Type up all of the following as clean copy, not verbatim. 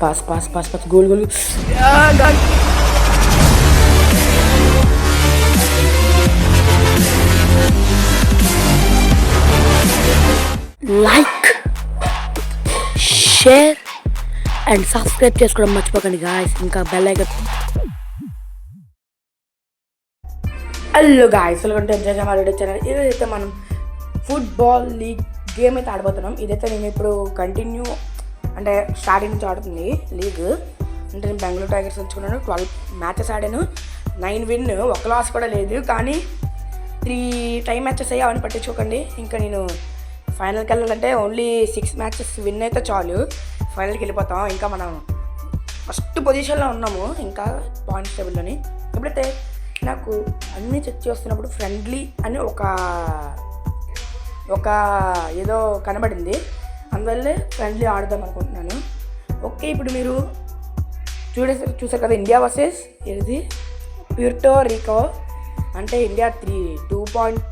Pass pass pass pass goal goal like share and subscribe చేసుకోవడం మర్చిపోకండి guys. ఇంకా bell icon. Hello guys, welcome to enjoy మా radio channel. ఇదైతే మనం football league game అయితే ఆడబోతున్నాం. ఇదైతే నేను ఇప్పుడు కంటిన్యూ అంటే స్టార్టింగ్ నుంచి ఆడుతుంది లీగ్. అంటే నేను బెంగళూరు టైగర్స్ ఎంచుకున్నాను. 12 మ్యాచెస్ ఆడాను, 9 విన్, 1 లాస్ కూడా లేదు. కానీ 3 టైం మ్యాచెస్ అయ్యి అవన్నీ పట్టించుకోకండి. ఇంకా నేను ఫైనల్కి వెళ్ళాలంటే ఓన్లీ 6 మ్యాచెస్ విన్ అయితే చాలు, ఫైనల్కి వెళ్ళిపోతాం. ఇంకా మనం ఫస్ట్ పొజిషన్లో ఉన్నాము ఇంకా పాయింట్స్ టేబుల్లోని. ఎప్పుడైతే నాకు అన్నీ చెక్ చేస్తున్నప్పుడు ఫ్రెండ్లీ అని ఒక ఏదో కనబడింది, అందువల్లే ఫ్రెండ్లీ ఆడదాం అనుకుంటున్నాను. ఓకే, ఇప్పుడు మీరు చూసారు కదా, ఇండియా వర్సెస్ ఇది ప్యూర్టో రికో. అంటే ఇండియా 2 పాయింట్,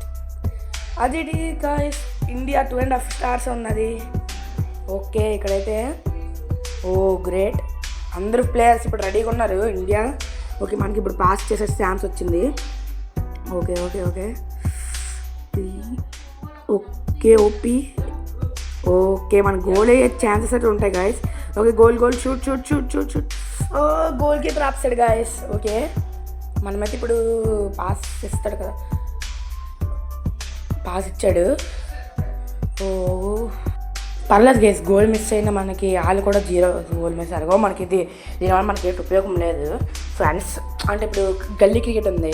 అది గాయ్స్ ఇండియా 2.5 స్టార్స్ ఉన్నది. ఓకే, ఇక్కడైతే ఓ గ్రేట్, అందరూ ప్లేయర్స్ ఇప్పుడు రెడీగా ఉన్నారు ఇండియా. ఓకే, మనకి ఇప్పుడు పాస్ చేసే ఛాన్స్ వచ్చింది. Okay okay okay okay OP. Okay, మన గోల్ అయ్యే ఛాన్సెస్ అయితే ఉంటాయి guys. Okay, goal goal shoot shoot shoot shoot shoot. ఓ గోల్ కీపర్ ఆప్సాడు గాయస్. ఓకే, మనమైతే ఇప్పుడు పాస్ ఇస్తాడు కదా, పాస్ ఇచ్చాడు. ఓ పర్లేదు గైస్, గోల్ మిస్ అయినా మనకి వాళ్ళు కూడా 0 గోల్ మిస్ అయ్యారు. మనకి దీనివల్ల మనకి ఎటు ఉపయోగం లేదు ఫ్రెండ్స్. అంటే ఇప్పుడు గల్లీ క్రికెట్ ఉంది,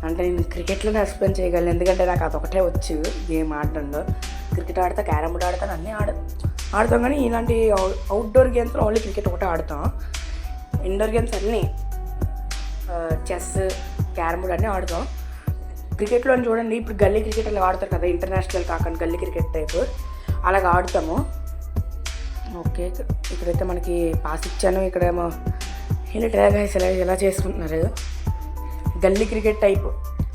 అంటే నేను క్రికెట్లోనే ఎక్స్ప్లెయిన్ చేయగలను, ఎందుకంటే నాకు అదొకటే వచ్చు గేమ్ ఆడడంలో. క్రికెట్ ఆడతా, క్యారమ్ బోర్డ్ ఆడతాను, అన్నీ ఆడతాం. కానీ ఇలాంటి అవుట్డోర్ గేమ్స్లో ఓన్లీ క్రికెట్ ఒకటే ఆడతాం. ఇండోర్ గేమ్స్ అన్నీ చెస్, క్యారమ్ బోర్డ్ అన్నీ ఆడతాం. క్రికెట్లో చూడండి, ఇప్పుడు గల్లీ క్రికెట్ అలా ఆడతారు కదా, ఇంటర్నేషనల్ కాకుండా గల్లీ క్రికెట్ టైపు అలాగ ఆడుతాము. ఓకే, ఇక్కడైతే మనకి పాస్ ఇచ్చాను. ఇక్కడేమో ఇలా డ్రాగన్స్ ఇలా చేసుకుంటున్నారు, గల్లీ క్రికెట్ టైప్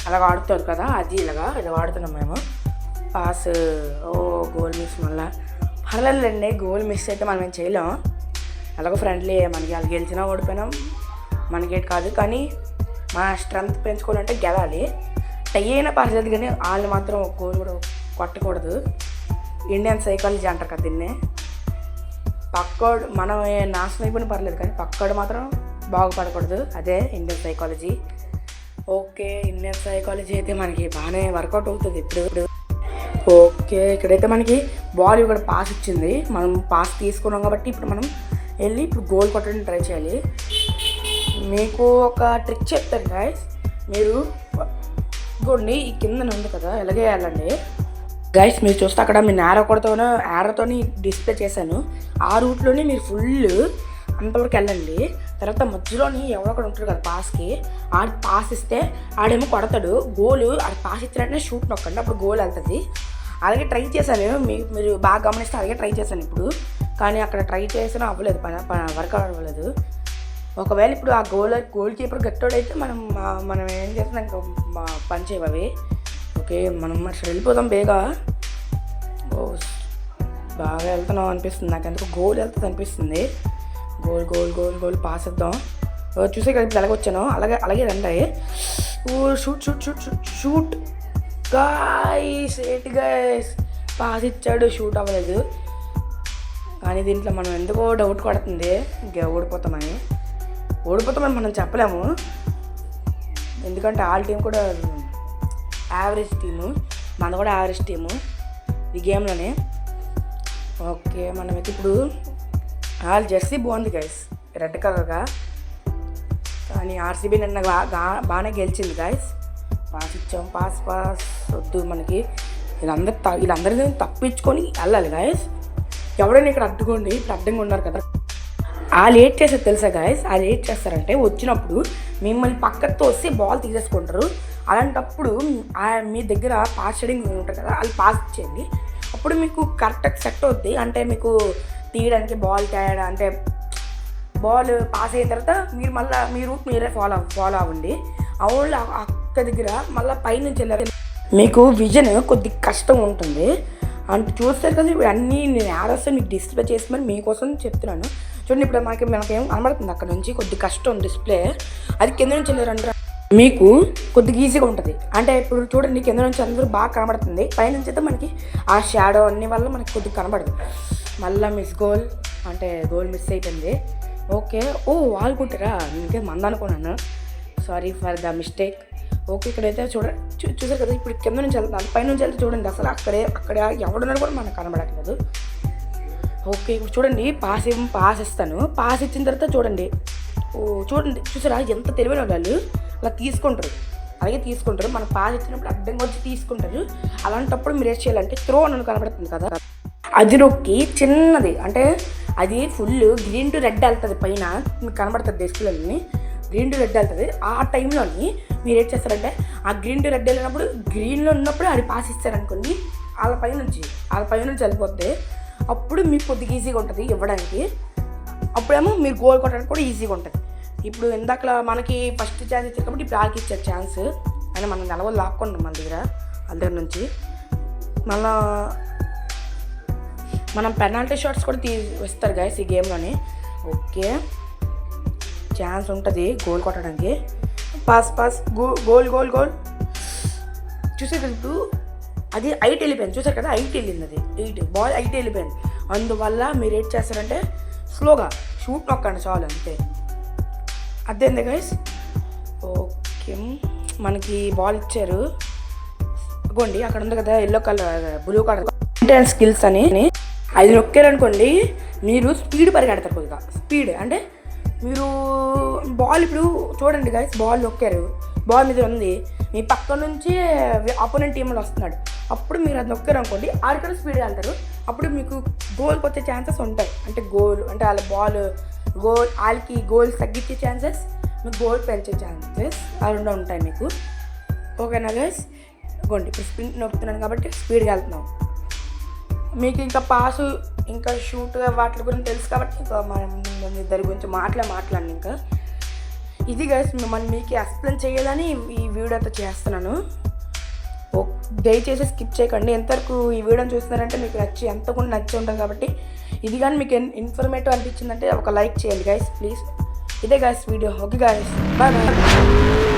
అలాగ ఆడుతారు కదా, అది ఇలా ఆడుతున్నాం మేము. పాస్, ఓ గోల్ మిస్. మళ్ళీ పర్లేదులేండి, గోల్ మిస్ అయితే మనం ఏం చేయలేం. అలాగో ఫ్రెండ్లీ, మనకి వాళ్ళు గెలిచినా ఓడిపోయినాం మనకేటి కాదు. కానీ మన స్ట్రెంత్ పెంచుకోవాలంటే గెలాలి. టై అయినా పర్లేదు, కానీ వాళ్ళు మాత్రం ఒక గోల్ కూడా కొట్టకూడదు. ఇండియన్ సైకాలజీ అంటారు కదా దీన్నే. పక్కోడు మనం నాశనం అయిపోయినా పర్లేదు, కానీ పక్కోడు మాత్రం బాగుపడకూడదు, అదే Indian psychology. Okay, Indian psychology అయితే మనకి బాగానే వర్కౌట్ అవుతుంది ఇప్పుడు. ఓకే, ఇక్కడైతే మనకి బాల్ ఇక్కడ పాస్ ఇచ్చింది, మనం పాస్ తీసుకున్నాం కాబట్టి ఇప్పుడు మనం వెళ్ళి ఇప్పుడు గోల్ కొట్టడానికి ట్రై చేయాలి. మీకు ఒక ట్రిక్ చెప్తాను గాయస్, మీరు ఇదిగోండి ఈ కింద ఉంది కదా, ఎలాగే వెళ్ళండి గైస్. మీరు చూస్తే అక్కడ మీ యారోతోని డిస్ప్లే చేశాను, ఆ రూట్లోనే మీరు ఫుల్ అంతవరకు వెళ్ళండి. తర్వాత మధ్యలోని ఎవరొకడు ఉంటాడు కదా పాస్కి, ఆడు పాస్ ఇస్తే ఆడేమో కొడతాడు గోలు. ఆడు పాస్ ఇచ్చినట్టే షూట్ నొక్కండి, అప్పుడు గోల్ వెళ్తుంది. అలాగే ట్రై చేశాను, మీరు బాగా గమనిస్తే అలాగే ట్రై చేశాను ఇప్పుడు. కానీ అక్కడ ట్రై చేసినా అవ్వలేదు, వర్కౌట్ అవ్వలేదు. ఒకవేళ ఇప్పుడు ఆ గోల్ కీపర్ గట్టోడైతే మనం ఏం చేస్తున్నాం, ఇంకా పని చేయవి. ఓకే, మనం అసలు వెళ్ళిపోదాం బేగా. బాగా వెళ్తున్నాం అనిపిస్తుంది నాకు, ఎందుకు గోల్ వెళ్తుంది అనిపిస్తుంది. Goal goal goal goal pass ఇద్దాం. చూసే కదా ఇప్పుడు ఎలాగొచ్చాను, అలాగే రండి. ఓ shoot shoot shoot shoot shoot guys. ఏంటి గాయ్స్, పాస్ ఇచ్చాడు, షూట్ అవ్వలేదు. కానీ దీంట్లో మనం ఎందుకో డౌట్ కొడుతుంది, ఓడిపోతామని మనం చెప్పలేము. ఎందుకంటే వాళ్ళ టీం కూడా యావరేజ్ టీము, మనది కూడా యావరేజ్ టీము ఈ గేమ్లోనే. ఓకే, మనమైతే ఇప్పుడు వాళ్ళ జెర్సీ బాగుంది గైస్, రెడ్ కలర్గా. కానీ ఆర్సీబీ నిన్న బాగానే గెలిచింది గైస్. పాస్ ఇచ్చాం, పాస్ వద్దు మనకి. వీళ్ళందరినీ తప్పించుకొని వెళ్ళాలి గైస్. ఎవరైనా ఇక్కడ అడ్డుకోండి, ఇప్పుడు అడ్డంగా ఉన్నారు కదా. వాళ్ళు ఏం చేస్తారు తెలుసా గైస్, వాళ్ళు ఏం చేస్తారంటే వచ్చినప్పుడు మిమ్మల్ని పక్కతో వస్తే బాల్ తీసేసుకుంటారు. అలాంటప్పుడు మీ దగ్గర పాస్ షేడింగ్ ఉంటుంది కదా, వాళ్ళు పాస్ ఇచ్చేయండి. అప్పుడు మీకు కరెక్ట్గా సెట్ అవుద్ది. అంటే మీకు తీయడానికి బాల్ తేడా, అంటే బాల్ పాస్ అయిన తర్వాత మీరు మళ్ళీ మీ రూట్ మీరే ఫాలో అవ్వండి. అవును, అక్క దగ్గర మళ్ళీ పైనుంచి వెళ్ళారు, మీకు విజన్ కొద్ది కష్టం ఉంటుంది. అంటే చూస్తారు కదా, ఇప్పుడు అన్నీ నేను యారొస్తే మీకు డిస్ప్లే చేసి మరి మీకోసం చెప్తున్నాను. చూడండి ఇప్పుడు మనకేం కనబడుతుంది అక్కడ నుంచి కొద్ది కష్టం డిస్ప్లే, అది కింద నుంచి వెళ్ళారంటే మీకు కొద్దిగా ఈజీగా ఉంటుంది. అంటే ఇప్పుడు చూడండి కింద నుంచి అందరూ బాగా కనబడుతుంది, పైనుంచి అయితే మనకి ఆ షాడో అన్ని వల్ల మనకి కొద్దిగా కనబడదు. మళ్ళీ గోల్ మిస్ అయిపోయింది. ఓకే, ఓ వాళ్ళు కొట్టారా, ఇంకే మంద అనుకున్నాను, sorry for the mistake. Okay, ఇక్కడైతే చూసారు కదా, ఇప్పుడు కింద నుంచి వెళ్తాను, పైనుంచి వెళ్తే చూడండి అసలు అక్కడ ఎవడున్నారు కూడా మనకు కనబడట్లేదు. ఓకే, ఇప్పుడు చూడండి పాస్ ఇస్తాను, పాస్ ఇచ్చిన తర్వాత చూడండి, ఓ చూడండి చూసారా ఎంత తెలివైన వాళ్ళు అలా తీసుకుంటారు, అలాగే తీసుకుంటారు. మనం పాస్ ఇచ్చినప్పుడు అడ్డంగా వచ్చి తీసుకుంటారు. అలాంటప్పుడు మీరు ఏం చేయాలంటే త్రో అని కనబడుతుంది కదా, అది నొక్కి చిన్నది, అంటే అది ఫుల్ గ్రీన్ టు రెడ్ వెళ్తుంది, పైన మీకు కనబడుతుంది డిస్ప్లేని గ్రీన్ టు రెడ్ వెళ్తుంది. ఆ టైంలోని మీరు ఏం చేస్తారంటే ఆ గ్రీన్ టు రెడ్ వెళ్ళినప్పుడు గ్రీన్లో ఉన్నప్పుడు అది పాస్ ఇస్తారనుకోండి, వాళ్ళ పైనుంచి వెళ్ళిపోతే అప్పుడు మీకు కొద్దిగా ఈజీగా ఉంటుంది ఇవ్వడానికి. అప్పుడేమో మీరు గోల్ కొట్టడానికి కూడా ఈజీగా ఉంటుంది. ఇప్పుడు ఇందాక మనకి ఫస్ట్ ఛాన్స్ ఇచ్చారు కాబట్టి ఇప్పుడు వాళ్ళకి ఇచ్చారు ఛాన్స్, అయినా మనం నెలవలు లాక్కుంటాం వాళ్ళ దగ్గర నుంచి. మళ్ళా మనం పెనాల్టీ షాట్స్ కూడా ఇస్తారు గైస్ ఈ గేమ్లోని. ఓకే, ఛాన్స్ ఉంటుంది గోల్ కొట్టడానికి. పాస్ గోల్ చూసారు కదా, ఇప్పుడు అది 8 వెళ్ళిపోయింది, చూసారు కదా 8 వెళ్ళింది, అది 8 బాల్ 8 వెళ్ళిపోయింది. అందువల్ల మీరు ఏం చేస్తారంటే స్లోగా షూట్ నొక్కండి చాలు, అంతే. అదేంది గైస్. ఓకే, మనకి బాల్ ఇచ్చారు ఇవ్వండి, అక్కడ ఉంది కదా yellow colour blue colour and skills అని, అది నొక్కారనుకోండి మీరు స్పీడ్ పరిగెడతారు. కొద్దిగా స్పీడ్ అంటే మీరు బాల్ ఇప్పుడు చూడండి గైస్, బాల్ నొక్కారు, బాల్ మీద ఉంది, మీ పక్క నుంచి ఆపోనెంట్ టీంలో వస్తున్నాడు, అప్పుడు మీరు అది నొక్కారు అనుకోండి ఆడికన్నా స్పీడ్గా వెళ్తారు. అప్పుడు మీకు గోల్కి వచ్చే ఛాన్సెస్ ఉంటాయి. అంటే వాళ్ళ బాల్ వాళ్ళకి గోల్ తగ్గించే ఛాన్సెస్, మీకు గోల్ పెంచే ఛాన్సెస్ ఆ రెండు ఉంటాయి మీకు. ఓకేనా గైస్, ఇవ్వండి ఇప్పుడు స్పిన్ నొక్కుతున్నాను కాబట్టి స్పీడ్గా వెళ్తున్నాం. మీకు ఇంకా పాసు ఇంకా షూట్ వాటి గురించి తెలుసు కాబట్టి ఇంకా మనం దాని గురించి మాట్లాడండి. ఇంకా ఇది గైస్ మీకు ఎక్స్ప్లెయిన్ చేయాలని ఈ వీడియోతో చేస్తున్నాను. దయచేసి స్కిప్ చేయకండి. ఎంతవరకు ఈ వీడియోని చూస్తున్నారంటే మీకు ఎంత కూడా నచ్చి ఉంటుంది కాబట్టి, ఇది కానీ మీకు ఇన్ఫర్మేటివ్ అనిపించిందంటే ఒక లైక్ చేయండి గైస్ ప్లీజ్. ఇదే guys video. Okay guys, bye.